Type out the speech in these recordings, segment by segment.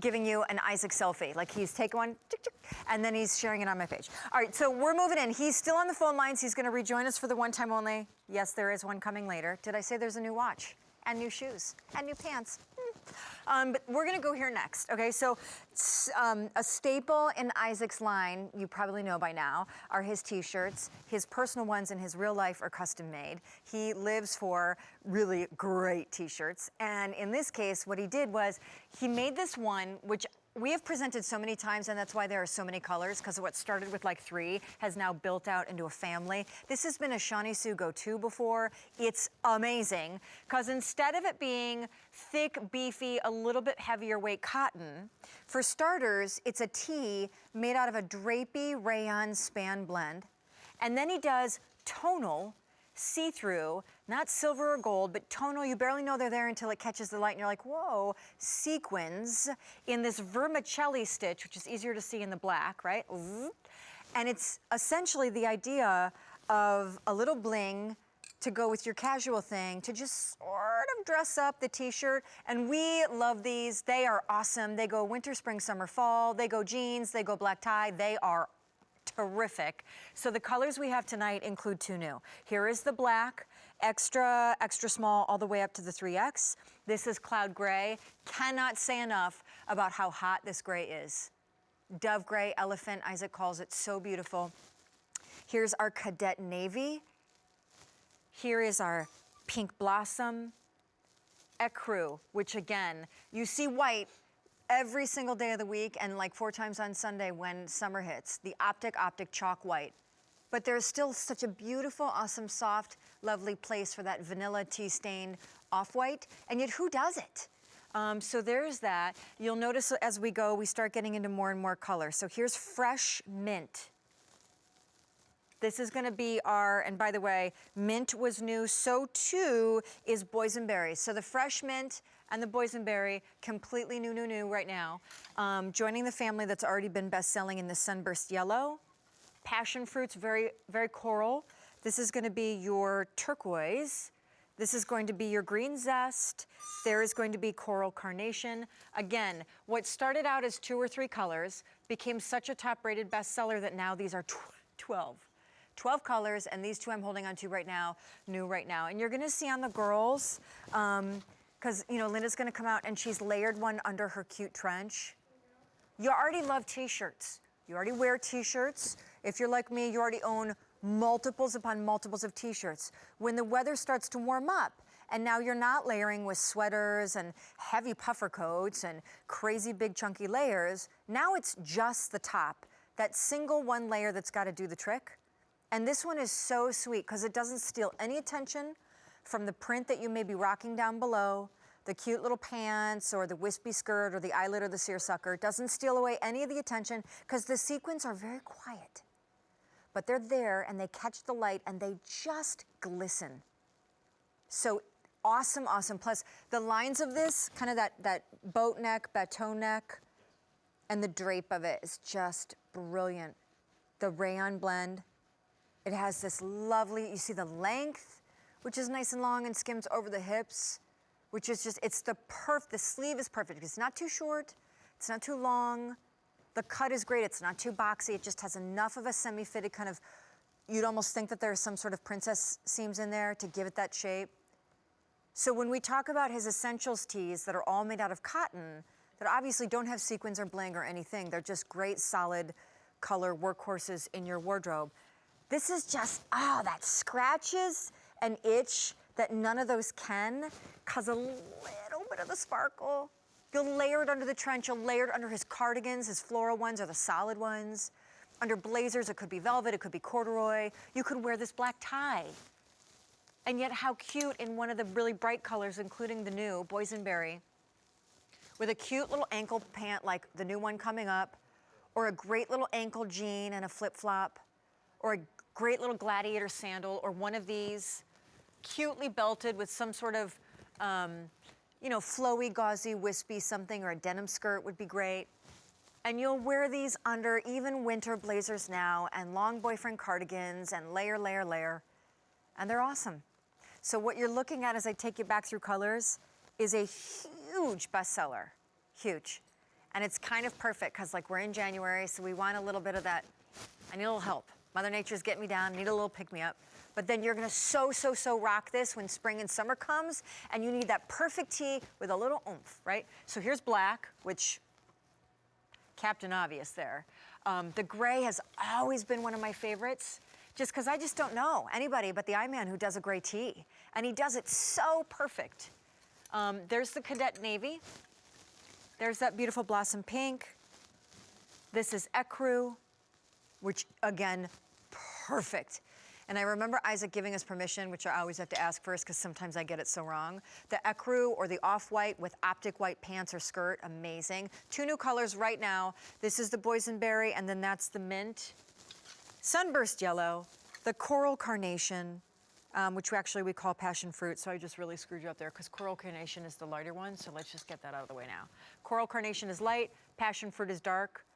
giving you an Isaac selfie. Like he's taking one, and then he's sharing it on my page. All right, so we're moving in. He's still on the phone lines. He's gonna rejoin us for the one time only. Yes, there is one coming later. Did I say there's a new watch? And new shoes, and new pants. But we're gonna go here next, okay? So a staple in Isaac's line, you probably know by now, are his t-shirts. His personal ones in his real life are custom made. He lives for really great t-shirts. And in this case, what he did was, he made this one, which we have presented so many times, and that's why there are so many colors, because what started with like 3 has now built out into a family. This has been a Shawnee Sue go-to before. It's amazing, because instead of it being thick, beefy, a little bit heavier weight cotton, for starters, it's a tee made out of a drapey rayon span blend. And then he does tonal, see-through, not silver or gold, but tonal. You barely know they're there until it catches the light and you're like, whoa, sequins in this vermicelli stitch, which is easier to see in the black, right? And it's essentially the idea of a little bling to go with your casual thing, to just sort of dress up the t-shirt. And we love these. They are awesome. They go winter, spring, summer, fall. They go jeans, they go black tie. They are terrific. So the colors we have tonight include 2 new. Here is the black, extra, extra small, all the way up to the 3X. This is cloud gray. Cannot say enough about how hot this gray is. Dove gray, elephant, Isaac calls it, so beautiful. Here's our cadet navy. Here is our pink blossom, ecru, which again, you see white every single day of the week and like 4 times on Sunday when summer hits, the optic chalk white. But there's still such a beautiful, awesome, soft, lovely place for that vanilla tea stained off-white, and yet who does it? So there's that. You'll notice as we go, we start getting into more and more color. So here's fresh mint. This is gonna be our, and by the way, mint was new, so too is boysenberry. So the fresh mint and the boysenberry, completely new right now. Joining the family that's already been best-selling in the sunburst yellow. Passion fruits, very, very coral. This is gonna be your turquoise. This is going to be your green zest. There is going to be coral carnation. Again, what started out as 2 or 3 colors became such a top-rated bestseller that now these are 12. 12 colors, and these 2 I'm holding on to right now, new right now. And you're gonna see on the girls, because you know Linda's gonna come out and she's layered one under her cute trench. You already love t-shirts. You already wear t-shirts. If you're like me, you already own multiples upon multiples of t-shirts. When the weather starts to warm up, and now you're not layering with sweaters and heavy puffer coats and crazy big chunky layers, now it's just the top, that single one layer that's gotta do the trick. And this one is so sweet because it doesn't steal any attention from the print that you may be rocking down below, the cute little pants or the wispy skirt or the eyelet or the seersucker. It doesn't steal away any of the attention because the sequins are very quiet. But they're there and they catch the light and they just glisten. So awesome, awesome. Plus the lines of this, kind of that boat neck, bateau neck, and the drape of it is just brilliant. The rayon blend. It has this lovely, you see the length, which is nice and long and skims over the hips, which is just, it's the sleeve is perfect. It's not too short, it's not too long. The cut is great, it's not too boxy. It just has enough of a semi-fitted kind of, you'd almost think that there's some sort of princess seams in there to give it that shape. So when we talk about his essentials tees that are all made out of cotton, that obviously don't have sequins or bling or anything, they're just great solid color workhorses in your wardrobe. This is just, that scratches and itch that none of those can, cause a little bit of the sparkle. You'll layer it under the trench, you'll layer it under his cardigans, his floral ones or the solid ones. Under blazers, it could be velvet, it could be corduroy. You could wear this black tie. And yet how cute in one of the really bright colors, including the new boysenberry, with a cute little ankle pant like the new one coming up, or a great little ankle jean and a flip-flop, or a great little gladiator sandal, or one of these, cutely belted with some sort of, you know, flowy, gauzy, wispy something, or a denim skirt would be great. And you'll wear these under even winter blazers now, and long boyfriend cardigans, and layer, layer, layer, and they're awesome. So what you're looking at as I take you back through colors is a huge bestseller, huge. And it's kind of perfect because like we're in January, so we want a little bit of that. I need a little help. Mother Nature's getting me down, need a little pick-me-up. But then you're gonna so rock this when spring and summer comes, and you need that perfect tee with a little oomph, right? So here's black, which, Captain Obvious there. The gray has always been one of my favorites, just because I just don't know anybody but the I-Man who does a gray tee. And he does it so perfect. There's the Cadet Navy. There's that beautiful Blossom Pink. This is Ecru, which again, perfect. And I remember Isaac giving us permission, which I always have to ask first because sometimes I get it so wrong. The Ecru or the off-white with optic white pants or skirt, amazing. 2 new colors right now. This is the boysenberry and then that's the mint. Sunburst yellow, the coral carnation, which we call passion fruit, so I just really screwed you up there because coral carnation is the lighter one, so let's just get that out of the way now. Coral carnation is light, passion fruit is dark,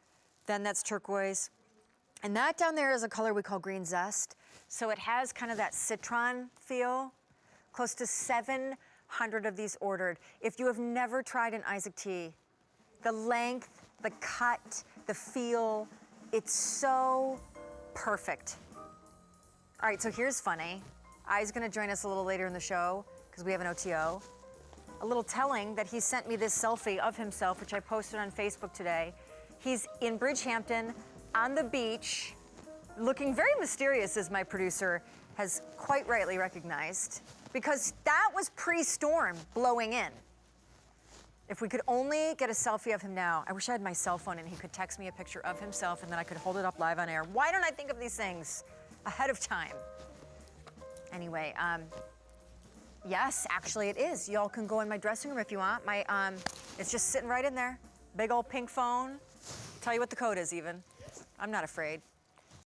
then that's turquoise. And that down there is a color we call green zest. So it has kind of that citron feel. Close to 700 of these ordered. If you have never tried an Isaac tee, the length, the cut, the feel, it's so perfect. All right, so here's funny. I's gonna join us a little later in the show because we have an OTO. A little telling that he sent me this selfie of himself, which I posted on Facebook today. He's in Bridgehampton, on the beach, looking very mysterious, as my producer has quite rightly recognized, because that was pre-storm blowing in. If we could only get a selfie of him now. I wish I had my cell phone and he could text me a picture of himself and then I could hold it up live on air. Why don't I think of these things ahead of time? Anyway, yes, actually it is. Y'all can go in my dressing room if you want. It's just sitting right in there. Big old pink phone. Tell you what the code is even. I'm not afraid.